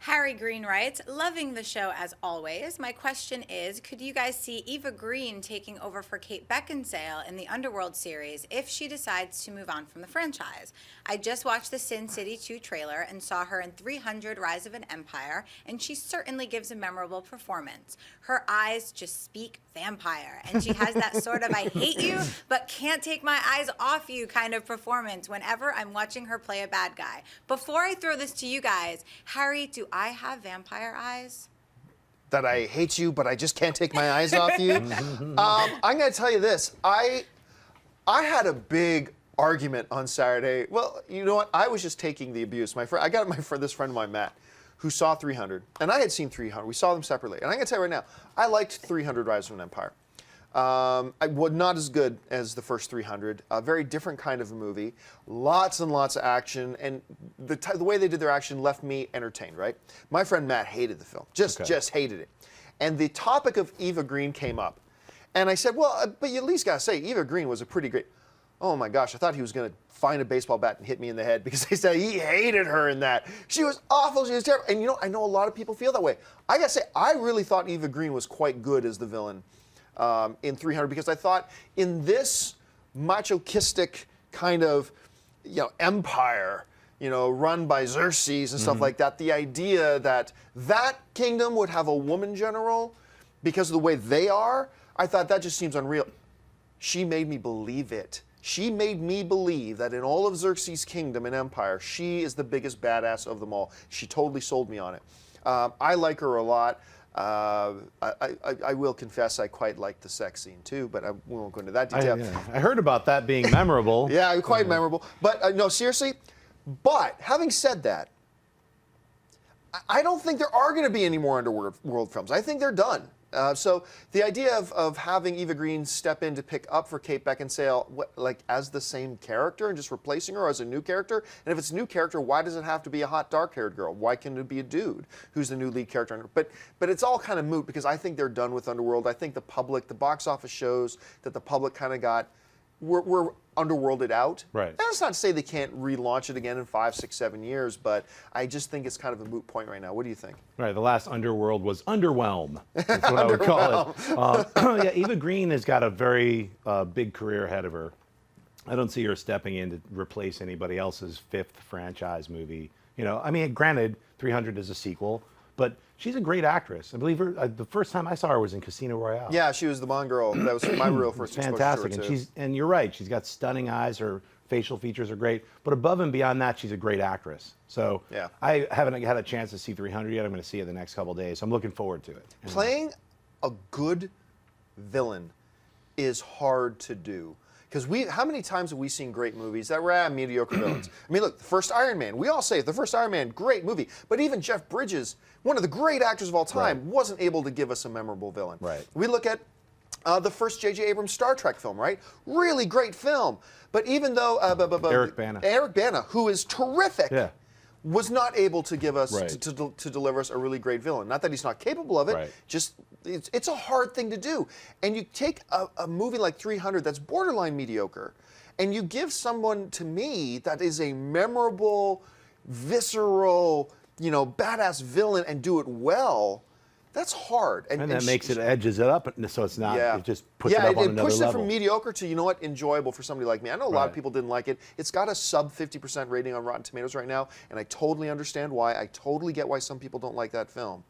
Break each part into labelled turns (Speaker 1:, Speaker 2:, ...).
Speaker 1: Harry Green writes, loving the show as always. My question is, could you guys see Eva Green taking over for Kate Beckinsale in the Underworld series if she decides to move on from the franchise? I just watched the Sin City 2 trailer and saw her in 300 Rise of an Empire, and she certainly gives a memorable performance. Her eyes just speak vampire, and she has that sort of I hate you, but can't take my eyes off you kind of performance whenever I'm watching her play a bad guy. Before I throw this to you guys, Harry, do I have vampire eyes?
Speaker 2: That I hate you, but I just can't take my eyes off you. I'm going to tell you this. I had a big argument on Saturday. Well, you know what? I was just taking the abuse. I got this friend of mine, Matt, who saw 300, and I had seen 300. We saw them separately, and I'm going to tell you right now, I liked 300 Rise of an Empire. I was not as good as the first 300. A very different kind of a movie. Lots and lots of action, and the way they did their action left me entertained, right? My friend Matt hated the film, just hated it. And the topic of Eva Green came up. And I said, well, but you at least got to say, Eva Green was a pretty great... Oh my gosh, I thought he was going to find a baseball bat and hit me in the head because they said he hated her in that. She was awful, she was terrible. And you know, I know a lot of people feel that way. I got to say, I really thought Eva Green was quite good as the villain in 300 because I thought in this machistic kind of, empire, run by Xerxes and stuff like that, the idea that that kingdom would have a woman general because of the way they are, I thought that just seems unreal. She made me believe it. She made me believe that in all of Xerxes' kingdom and empire, she is the biggest badass of them all. She totally sold me on it. I like her a lot. I will confess I quite like the sex scene too, but we won't go into that detail.
Speaker 3: I heard about that being memorable.
Speaker 2: Yeah, quite memorable. But no, seriously. But having said that, I don't think there are going to be any more Underworld films. I think they're done. So the idea of having Eva Green step in to pick up for Kate Beckinsale, as the same character and just replacing her as a new character? And if it's a new character, why does it have to be a hot, dark-haired girl? Why can't it be a dude who's the new lead character? But it's all kind of moot because I think they're done with Underworld. I think the box office shows that the public kind of got, we're Underworlded out.
Speaker 3: Right.
Speaker 2: That's not to say they can't relaunch it again in 5, 6, 7 years, but I just think it's kind of a moot point right now. What do you think?
Speaker 3: Right. The last Underworld was Underwhelm. That's what I would call it. Yeah, Eva Green has got a very big career ahead of her. I don't see her stepping in to replace anybody else's 5th franchise movie. Granted, 300 is a sequel, but she's a great actress. I believe her. The first time I saw her was in Casino Royale.
Speaker 2: Yeah, she was the Bond girl. That was my real first exposure to her,
Speaker 3: fantastic, and you're right. She's got stunning eyes. Her facial features are great. But above and beyond that, she's a great actress. So
Speaker 2: yeah.
Speaker 3: I haven't had a chance to see 300 yet. I'm going to see it the next couple of days. So I'm looking forward to it.
Speaker 2: Playing a good villain is hard to do. Because how many times have we seen great movies that were mediocre villains? I mean, look, the first Iron Man, we all say it, the first Iron Man, great movie. But even Jeff Bridges, one of the great actors of all time, wasn't able to give us a memorable villain.
Speaker 3: Right.
Speaker 2: We look at the first J.J. Abrams Star Trek film, right? Really great film. But even though
Speaker 3: Eric Bana.
Speaker 2: Eric Bana, who is terrific, was not able to give us,
Speaker 3: Right.
Speaker 2: to deliver us a really great villain. Not that he's not capable of it,
Speaker 3: Right.
Speaker 2: just it's a hard thing to do. And you take a movie like 300 that's borderline mediocre, and you give someone, to me, that is a memorable, visceral, badass villain and do it well. That's hard.
Speaker 3: And that edges it up, so it's not, it just puts it up on another level.
Speaker 2: Yeah, it pushes it from mediocre to, enjoyable for somebody like me. I know a lot of people didn't like it. It's got a sub 50% rating on Rotten Tomatoes right now, and I totally understand why. I totally get why some people don't like that film.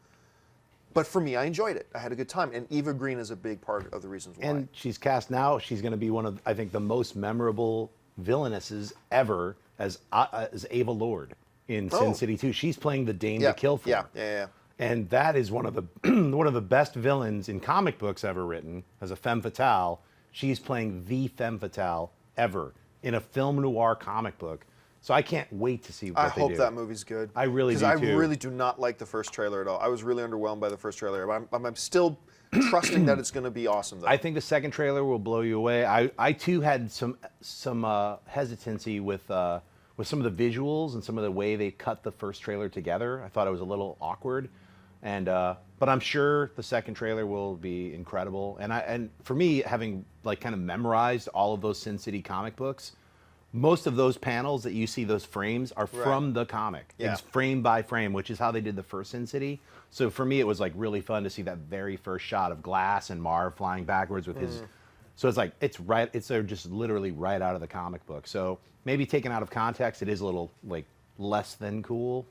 Speaker 2: But for me, I enjoyed it. I had a good time, and Eva Green is a big part of the reasons why.
Speaker 3: And she's cast now. She's going to be one of, I think, the most memorable villainesses ever as Ava Lord in Sin City 2. She's playing the Dame to Kill For.
Speaker 2: Yeah.
Speaker 3: And that is one of the best villains in comic books ever written. As a femme fatale, she's playing the femme fatale ever in a film noir comic book. So I can't wait to see what they do.
Speaker 2: I hope that movie's good.
Speaker 3: I really do,
Speaker 2: Because
Speaker 3: too.
Speaker 2: I really do not like the first trailer at all. I was really underwhelmed by the first trailer. I'm still trusting that it's going to be awesome, though.
Speaker 3: I think the second trailer will blow you away. I too had some hesitancy with some of the visuals and some of the way they cut the first trailer together. I thought it was a little awkward. But I'm sure the second trailer will be incredible. And for me, having kind of memorized all of those Sin City comic books, most of those panels that you see, those frames, are from the comic.
Speaker 2: Yeah.
Speaker 3: It's frame by frame, which is how they did the first Sin City. So for me, it was like really fun to see that very first shot of Glass and Marv flying backwards with his. So it's like they're just literally right out of the comic book. So maybe taken out of context, it is a little like less than cool.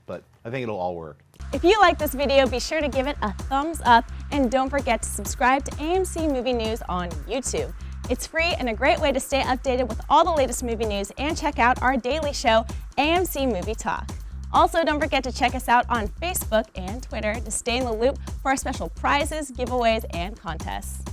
Speaker 3: But I think it'll all work.
Speaker 4: If you like this video, be sure to give it a thumbs up and don't forget to subscribe to AMC Movie News on YouTube. It's free and a great way to stay updated with all the latest movie news and check out our daily show, AMC Movie Talk. Also, don't forget to check us out on Facebook and Twitter to stay in the loop for our special prizes, giveaways, and contests.